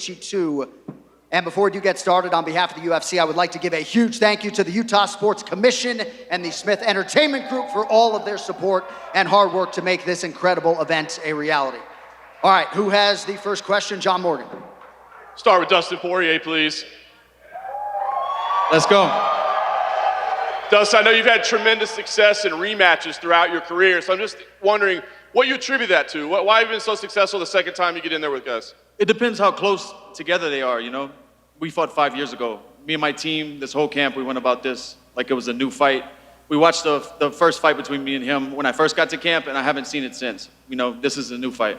2. And before you get started, on behalf of the UFC, I would like to give a huge thank you to the Utah Sports Commission and the Smith Entertainment Group for all of their support and hard work to make this incredible event a reality. All right, who has the first question? John Morgan. Start with Dustin Poirier, please. Let's go. Dustin, I know you've had tremendous success in rematches throughout your career, so I'm just wondering what you attribute that to. Why have you been so successful the second time you get in there with guys? It depends how close together they are, you know? We fought 5 years ago. Me and my team, this whole camp, we went about this like it was a new fight. We watched the first fight between me and him when I first got to camp, and I haven't seen it since. You know, this is a new fight.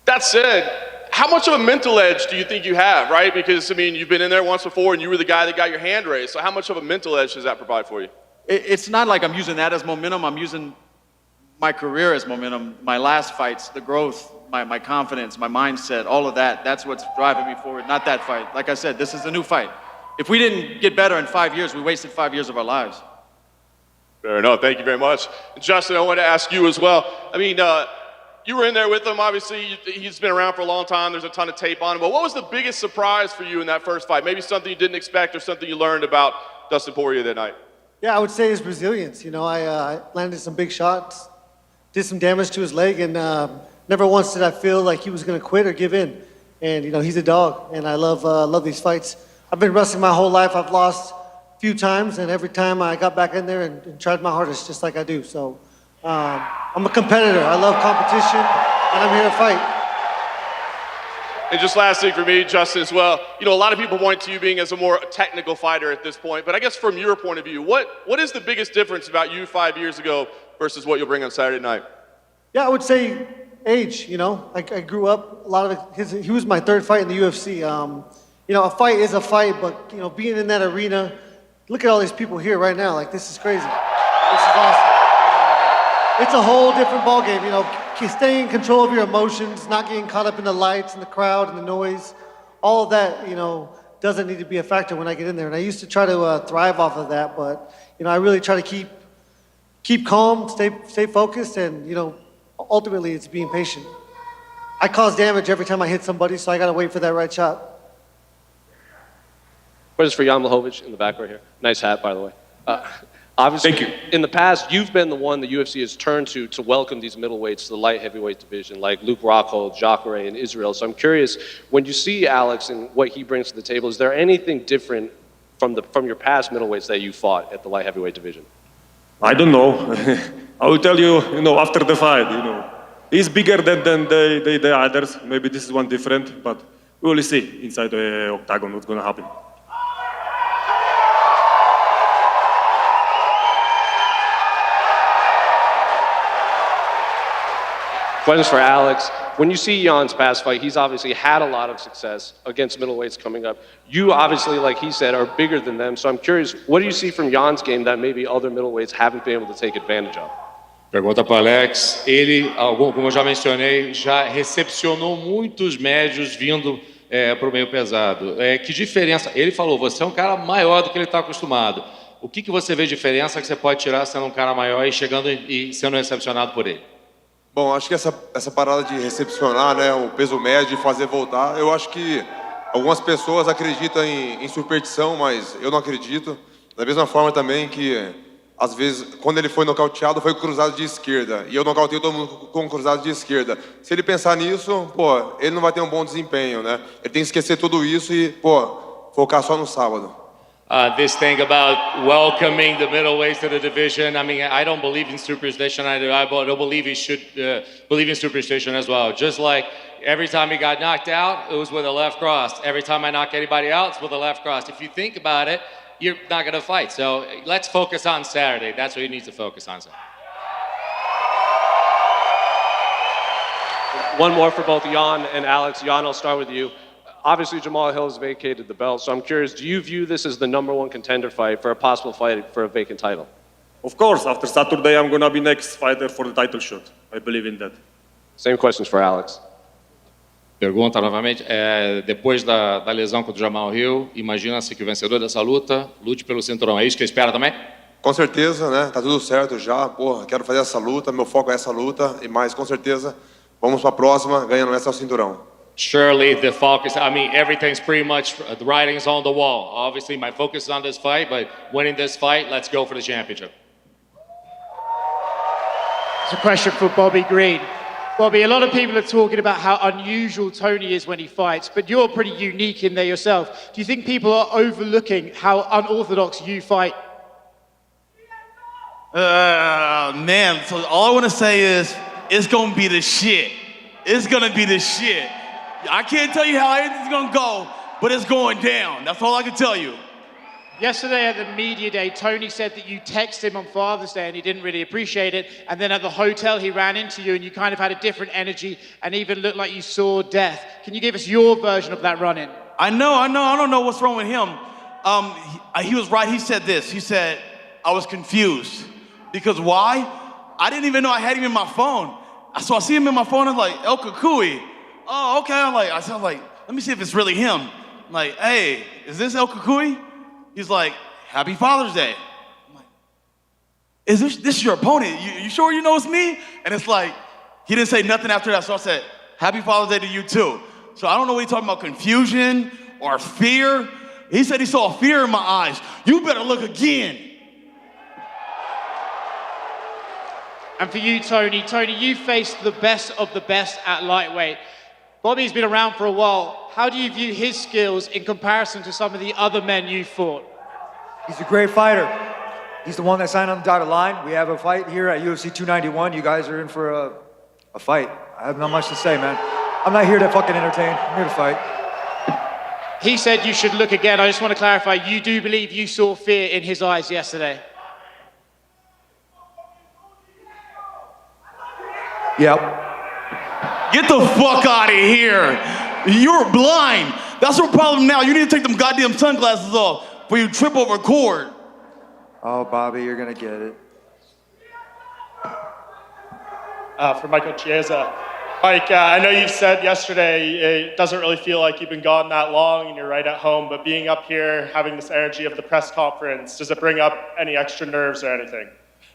That said, how much of a mental edge do you think you have, right? Because, I mean, you've been in there once before, and you were the guy that got your hand raised. So how much of a mental edge does that provide for you? It's not like I'm using that as momentum. I'm using my career as momentum. My last fights, the growth, my confidence, my mindset, all of that, that's what's driving me forward, not that fight. Like I said, this is a new fight. If we didn't get better in 5 years, we wasted 5 years of our lives. Fair enough. Thank you very much. Justin, I want to ask you as well. I mean, you were in there with him, obviously. He's been around for a long time. There's a ton of tape on him. But what was the biggest surprise for you in that first fight? Maybe something you didn't expect or something you learned about Dustin Poirier that night? Yeah, I would say his resilience. You know, I landed some big shots, did some damage to his leg, and never once did I feel like he was going to quit or give in. And, you know, he's a dog, and I love these fights. I've been wrestling my whole life. I've lost a few times, and every time I got back in there and tried my hardest, just like I do. So I'm a competitor. I love competition, and I'm here to fight. And just last thing for me, Justin, as well, you know, a lot of people point to you being as a more technical fighter at this point, but I guess from your point of view, what is the biggest difference about you 5 years ago versus what you'll bring on Saturday night? Yeah, I would say age, you know. I grew up, a lot of he was my third fight in the UFC. You know, a fight is a fight, but, you know, being in that arena, look at all these people here right now, like, this is crazy. This is awesome. It's a whole different ballgame, you know, staying in control of your emotions, not getting caught up in the lights and the crowd and the noise. All of that, you know, doesn't need to be a factor when I get in there. And I used to try to thrive off of that, but, you know, I really try to keep calm, stay focused, and, you know, ultimately it's being patient. I cause damage every time I hit somebody, so I got to wait for that right shot. What is for Jan Blachowicz in the back right here? Nice hat, by the way. Obviously, Thank you. In the past, you've been the one the UFC has turned to welcome these middleweights to the light heavyweight division, like Luke Rockhold, Jacare, and Israel. So I'm curious, when you see Alex and what he brings to the table, is there anything different from your past middleweights that you fought at the light heavyweight division? I don't know. I will tell you, you know, after the fight, you know. He's bigger than the others. Maybe this is one different, but we will see inside the octagon what's going to happen. Questions for Alex. When you see Jan's past fight, he's obviously had a lot of success against middleweights coming up. You obviously, like he said, are bigger than them. So I'm curious, what do you see from Jan's game that maybe other middleweights haven't been able to take advantage of? Pergunta para Alex. Ele, como eu já mencionei, já recepcionou muitos médios vindo para o meio pesado. Que diferença? Ele falou, você é um cara maior do que ele está acostumado. O que você vê de diferença que você pode tirar sendo um cara maior e chegando e sendo recepcionado por ele? Bom, acho que essa parada de recepcionar, né, o peso médio e fazer voltar, eu acho que algumas pessoas acreditam em superstição, mas eu não acredito. Da mesma forma também que, às vezes, quando ele foi nocauteado, foi cruzado de esquerda. E eu nocauteio todo mundo com cruzado de esquerda. Se ele pensar nisso, pô, ele não vai ter um bom desempenho, né? Ele tem que esquecer tudo isso e, pô, focar só no sábado. This thing about welcoming the middleweights to the division. I mean, I don't believe in superstition. I don't believe he should believe in superstition as well. Just like every time he got knocked out, it was with a left cross. Every time I knock anybody out, it's with a left cross. If you think about it, you're not going to fight. So let's focus on Saturday. That's what you need to focus on Saturday. One more for both Jan and Alex. Jan, I'll start with you. Obviously, Jamal Hill has vacated the belt, so I'm curious, do you view this as the #1 contender fight for a possible fight for a vacant title? Of course, after Saturday, I'm going to be next fighter for the title shot. I believe in that. Same questions for Alex. Pergunta novamente, depois da lesão contra o Jamal Hill, imagina-se que o vencedor dessa luta lute pelo cinturão. É isso que espera também? Com certeza, né? Tá tudo certo já. Porra, quero fazer essa luta, meu foco é essa luta, mas com certeza vamos para a próxima, ganhando essa cinturão. surely the focus, I mean, everything's pretty much, the writing's on the wall. Obviously, my focus is on this fight, but winning this fight, let's go for the championship. It's a question for Bobby Green. Bobby, a lot of people are talking about how unusual Tony is when he fights, but you're pretty unique in there yourself. Do you think people are overlooking how unorthodox you fight? Man, so all I want to say is, it's going to be the shit. It's going to be the shit. I can't tell you how everything's going to go, but it's going down. That's all I can tell you. Yesterday at the media day, Tony said that you texted him on Father's Day and he didn't really appreciate it. And then at the hotel, he ran into you and you kind of had a different energy and even looked like you saw death. Can you give us your version of that run-in? I know. I don't know what's wrong with him. He was right. He said this. He said, I was confused. Because why? I didn't even know I had him in my phone. So I see him in my phone, I'm like, El Kukui. Oh, okay. I said, let me see if it's really him. I'm like, hey, is this El Kukui? He's like, Happy Father's Day. I'm like, is this your opponent? You sure you know it's me? And it's like, he didn't say nothing after that. So I said, Happy Father's Day to you too. So I don't know what he's talking about, confusion or fear. He said he saw fear in my eyes. You better look again. And for you, Tony, you faced the best of the best at lightweight. Bobby's been around for a while. How do you view his skills in comparison to some of the other men you fought? He's a great fighter. He's the one that signed on the dotted line. We have a fight here at UFC 291. You guys are in for a fight. I have not much to say, man. I'm not here to fucking entertain. I'm here to fight. He said you should look again. I just want to clarify, you do believe you saw fear in his eyes yesterday? Yep. Get the fuck out of here. You're blind. That's your problem now. You need to take them goddamn sunglasses off before you trip over a cord. Oh, Bobby, you're gonna get it. For Michael Chiesa. Mike, I know you said yesterday it doesn't really feel like you've been gone that long and you're right at home, but being up here, having this energy of the press conference, does it bring up any extra nerves or anything?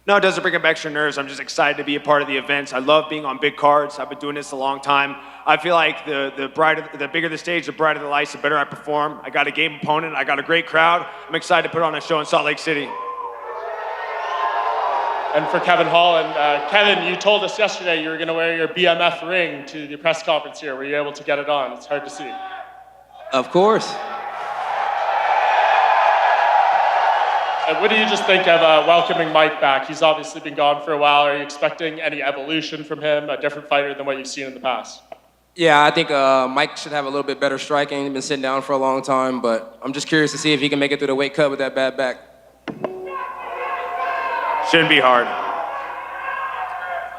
No, it doesn't bring up extra nerves. I'm just excited to be a part of the events. I love being on big cards. I've been doing this a long time. I feel like the bigger the stage, the brighter the lights, the better I perform. I got a game opponent. I got a great crowd. I'm excited to put on a show in Salt Lake City. And for Kevin Holland, Kevin, you told us yesterday you were going to wear your BMF ring to the press conference here. Were you able to get it on? It's hard to see. Of course. What do you just think of welcoming Mike back? He's obviously been gone for a while. Are you expecting any evolution from him, a different fighter than what you've seen in the past? Yeah, I think Mike should have a little bit better striking. He's been sitting down for a long time, but I'm just curious to see if he can make it through the weight cut with that bad back. Shouldn't be hard.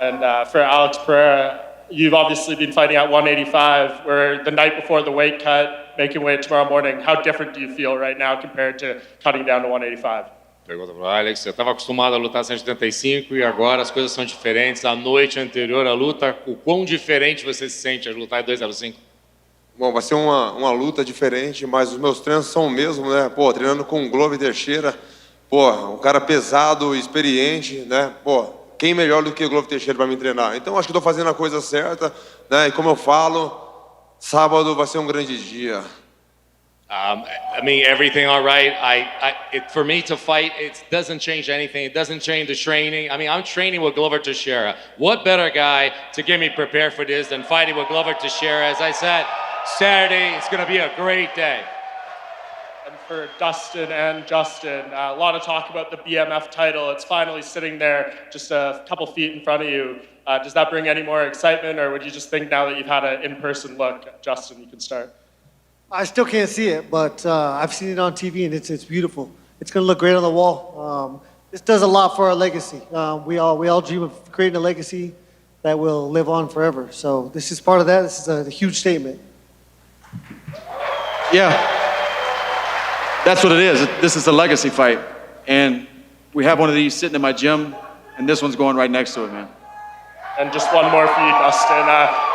And for Alex Pereira, you've obviously been fighting at 185, where the night before the weight cut, making weight tomorrow morning. How different do you feel right now compared to cutting down to 185? Pergunta para o Alex, eu estava acostumado a lutar 175 e agora as coisas são diferentes. A noite anterior à luta, o quão diferente você se sente a lutar em 205? Bom, vai ser uma luta diferente, mas os meus treinos são o mesmo, né? Pô, treinando com o Glover Teixeira, pô, um cara pesado, experiente, né? Pô, quem melhor do que o Glover Teixeira para me treinar? Então acho que estou fazendo a coisa certa, né? E como eu falo, sábado vai ser um grande dia. I mean, everything all right. For me to fight, it doesn't change anything. It doesn't change the training. I mean, I'm training with Glover Teixeira. What better guy to get me prepared for this than fighting with Glover Teixeira? As I said, Saturday, it's going to be a great day. And for Dustin and Justin, a lot of talk about the BMF title. It's finally sitting there just a couple feet in front of you. Does that bring any more excitement, or would you just think now that you've had an in-person look? Justin, you can start. I still can't see it, but I've seen it on TV, and it's beautiful. It's going to look great on the wall. This does a lot for our legacy. We all dream of creating a legacy that will live on forever. So this is part of that. This is a huge statement. Yeah, that's what it is. This is a legacy fight. And we have one of these sitting in my gym, and this one's going right next to it, man. And just one more for you, Dustin.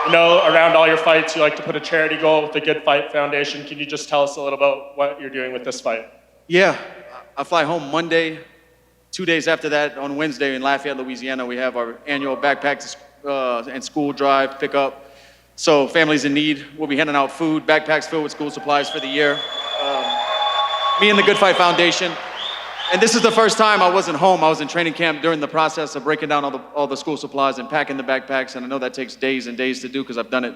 You know, around all your fights, you like to put a charity goal with the Good Fight Foundation. Can you just tell us a little about what you're doing with this fight? Yeah, I fly home Monday. 2 days after that, on Wednesday in Lafayette, Louisiana, we have our annual backpack and school drive pickup. So families in need, we'll be handing out food, backpacks filled with school supplies for the year. Me and the Good Fight Foundation. And this is the first time I wasn't home. I was in training camp during the process of breaking down all the school supplies and packing the backpacks. And I know that takes days and days to do because I've done it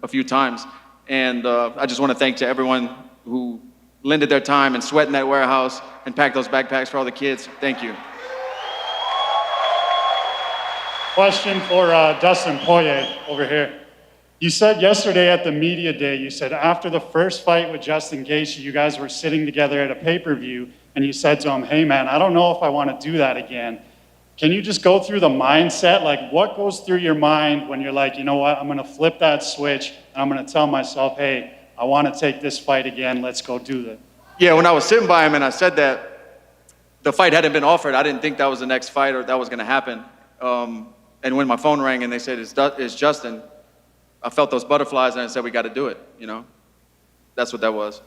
a few times. And I just want to thank to everyone who lended their time and sweat in that warehouse and packed those backpacks for all the kids. Thank you. Question for Dustin Poirier over here. You said yesterday at the media day, you said after the first fight with Justin Gaethje, you guys were sitting together at a pay-per-view, and you said to him, hey man, I don't know if I want to do that again. Can you just go through the mindset? Like what goes through your mind when you're like, you know what, I'm going to flip that switch, and I'm going to tell myself, hey, I want to take this fight again, let's go do that. Yeah, when I was sitting by him and I said that, the fight hadn't been offered. I didn't think that was the next fight or that was going to happen. And when my phone rang and they said, it's Justin, I felt those butterflies and I said, we got to do it, you know? That's what that was.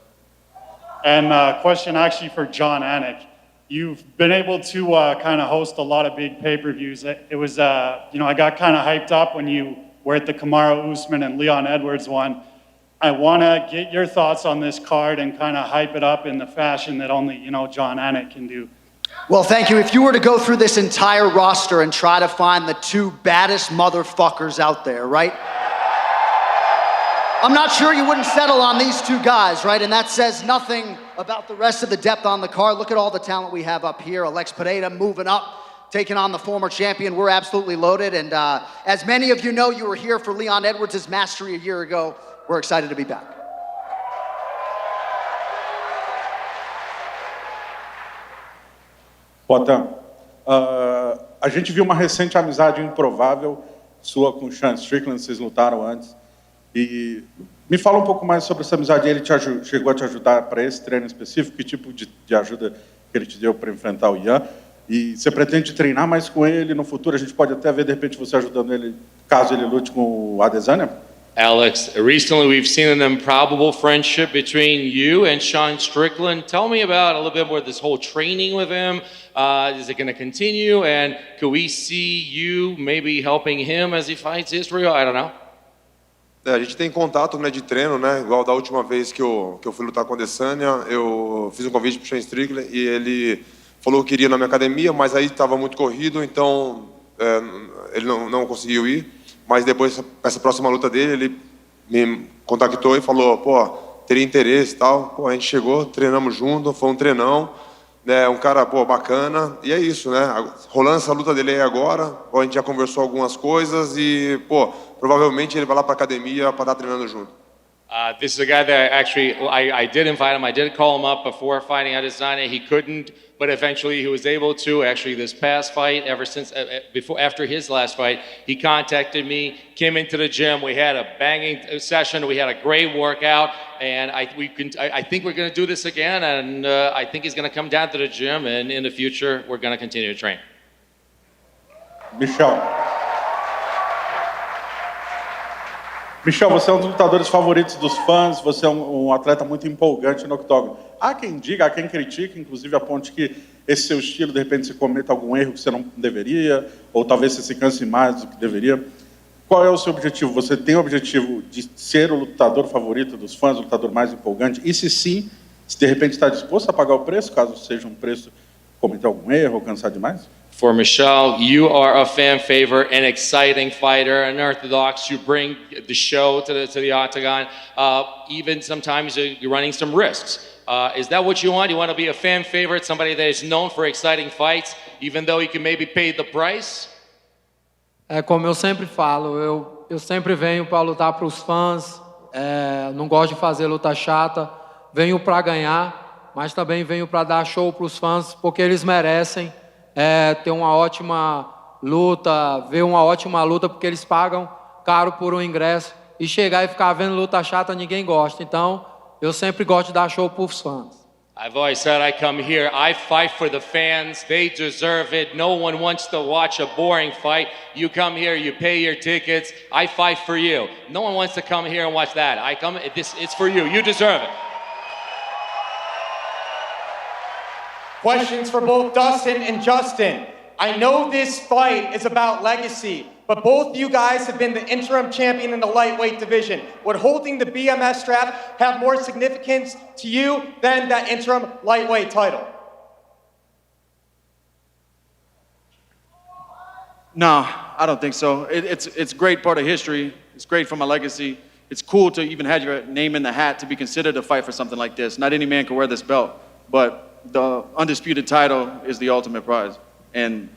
And question actually for John Anik. You've been able to kind of host a lot of big pay-per-views. It was, you know, I got kind of hyped up when you were at the Kamaru Usman and Leon Edwards one. I want to get your thoughts on this card and kind of hype it up in the fashion that only, you know, John Anik can do. Well, thank you. If you were to go through this entire roster and try to find the two baddest motherfuckers out there, right? I'm not sure you wouldn't settle on these two guys, right? And that says nothing about the rest of the depth on the card. Look at all the talent we have up here. Alex Pereira moving up, taking on the former champion. We're absolutely loaded. And as many of you know, you were here for Leon Edwards' mastery a year ago. We're excited to be back. Potan, a gente viu uma recente amizade improvável sua com o Sean Strickland, vocês lutaram antes. E me fala um pouco mais sobre essa amizade. Ele chegou a te ajudar para esse treino específico? Que tipo de ajuda que ele te deu para enfrentar o Ian? E você pretende treinar mais com ele no futuro? A gente pode até ver, de repente, você ajudando ele, caso ele lute com o Adesanya? Alex, recently we've seen an improbable friendship between you and Sean Strickland. Tell me about a little bit more this whole training with him. Is it going to continue? And could we see you maybe helping him as he fights Israel? I don't know. A gente tem contato, né, de treino, né? Igual da última vez que eu fui lutar com a Adesanya, eu fiz um convite para o Sean Strickland e ele falou que queria ir na minha academia, mas aí estava muito corrido, então ele não conseguiu ir. Mas depois, essa próxima luta dele, ele me contactou e falou, pô, teria interesse e tal. Pô, a gente chegou, treinamos junto, foi um treinão, né, um cara, pô, bacana. E é isso, né? Rolando essa luta dele aí agora, pô, a gente já conversou algumas coisas e, pô, provavelmente ele vai lá para academia para estar treinando junto. This is a guy that actually, I did invite him. I did call him up before fighting Adesanya. He couldn't, but eventually he was able to. Actually, this past fight, after his last fight, he contacted me, came into the gym. We had a banging session. We had a great workout, and I think we're going to do this again. And I think he's going to come down to the gym, and in the future, we're going to continue to train. Michel, você é um dos lutadores favoritos dos fãs, você é um atleta muito empolgante no octógono. Há quem diga, há quem critique, inclusive aponte que esse seu estilo, de repente, você cometa algum erro que você não deveria, ou talvez você se canse mais do que deveria. Qual é o seu objetivo? Você tem o objetivo de ser o lutador favorito dos fãs, o lutador mais empolgante? E se sim, se de repente está disposto a pagar o preço, caso seja um preço cometer algum erro ou cansar demais? For Michel, you are a fan favorite, an exciting fighter, unorthodox. You bring the show to the octagon. Even sometimes you're running some risks. Is that what you want? You want to be a fan favorite, somebody that is known for exciting fights, even though you can maybe pay the price? É como eu sempre falo, eu sempre venho para lutar para os fãs. Não gosto de fazer luta chata. Venho para ganhar, mas também venho para dar show para os fãs, porque eles merecem. Ter uma ótima luta, ver uma ótima luta, porque eles pagam caro por um ingresso, e chegar e ficar vendo luta chata ninguém gosta. Então, eu sempre gosto de dar show para os fãs. I've always said I come here, I fight for the fans, they deserve it. No one wants to watch a boring fight. You come here, you pay your tickets, I fight for you. No one wants to come here and watch that. It's for you, you deserve it. Questions for both Dustin and Justin. I know this fight is about legacy, but both of you guys have been the interim champion in the lightweight division. Would holding the BMF strap have more significance to you than that interim lightweight title? No, I don't think so. It's a great part of history. It's great for my legacy. It's cool to even have your name in the hat to be considered to fight for something like this. Not any man can wear this belt, but the undisputed title is the ultimate prize. And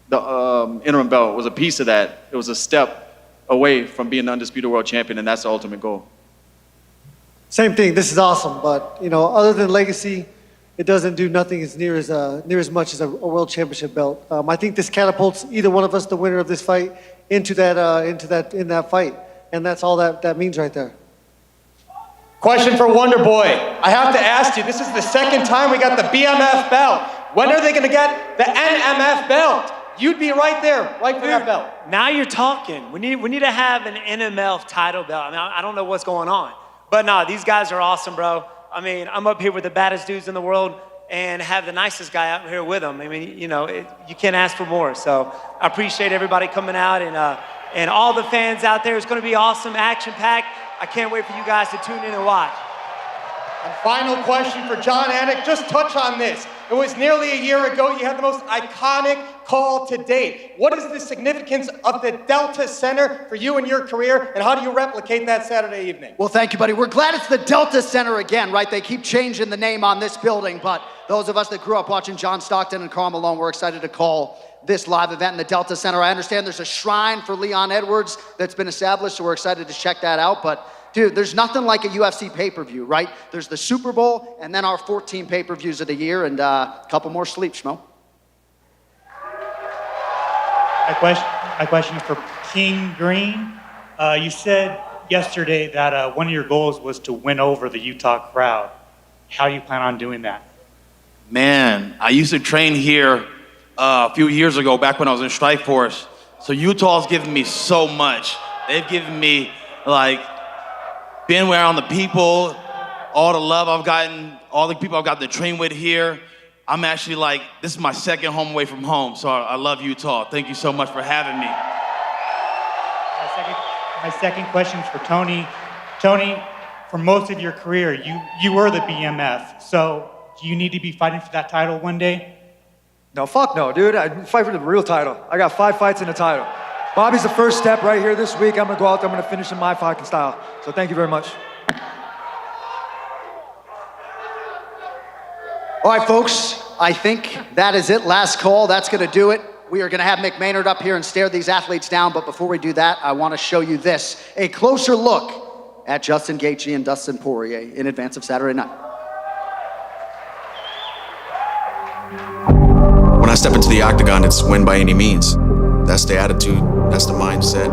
the interim belt was a piece of that. It was a step away from being the undisputed world champion, and that's the ultimate goal. Same thing. This is awesome, but other than legacy, it doesn't do nothing as near as much as a world championship belt. I think this catapults either one of us, the winner of this fight, in that fight, and that's all that means right there. Question for Wonderboy. I have to ask you, this is the second time we got the BMF belt. When are they going to get the NMF belt? You'd be right there, right for that belt. Now you're talking. We need to have an NMF title belt. I mean, I don't know what's going on. But no, these guys are awesome, bro. I mean, I'm up here with the baddest dudes in the world and have the nicest guy out here with them. I mean, you can't ask for more. So I appreciate everybody coming out and all the fans out there. It's going to be awesome, action-packed. I can't wait for you guys to tune in and watch. And final question for John Anik. Just touch on this. It was nearly a year ago. You had the most iconic call to date. What is the significance of the Delta Center for you and your career, and how do you replicate that Saturday evening? Well, thank you, buddy. We're glad it's the Delta Center again, right? They keep changing the name on this building, but those of us that grew up watching John Stockton and Karl Malone, we're excited to call this live event in the Delta Center. I understand there's a shrine for Leon Edwards that's been established, so we're excited to check that out, but dude, there's nothing like a UFC pay-per-view, right? There's the Super Bowl, and then our 14 pay-per-views of the year, and a couple more sleep, Schmo. My question is for King Green. You said yesterday that one of your goals was to win over the Utah crowd. How do you plan on doing that? Man, I used to train here a few years ago, back when I was in Strike Force. So Utah's given me so much. They've given me, being around the people, all the love I've gotten, all the people I've gotten to train with here. I'm actually this is my second home away from home, so I love Utah. Thank you so much for having me. My second question is for Tony. Tony, for most of your career, you were the BMF, so do you need to be fighting for that title one day? No, fuck no, dude. I fight for the real title. I got 5 fights in the title. Bobby's the first step right here this week. I'm gonna go out there, I'm gonna finish in my fucking style. So thank you very much. All right, folks, I think that is it. Last call, that's gonna do it. We are gonna have Mick Maynard up here and stare these athletes down, but before we do that, I wanna show you this, a closer look at Justin Gaethje and Dustin Poirier in advance of Saturday night. When I step into the octagon, it's win by any means. That's the attitude, that's the mindset.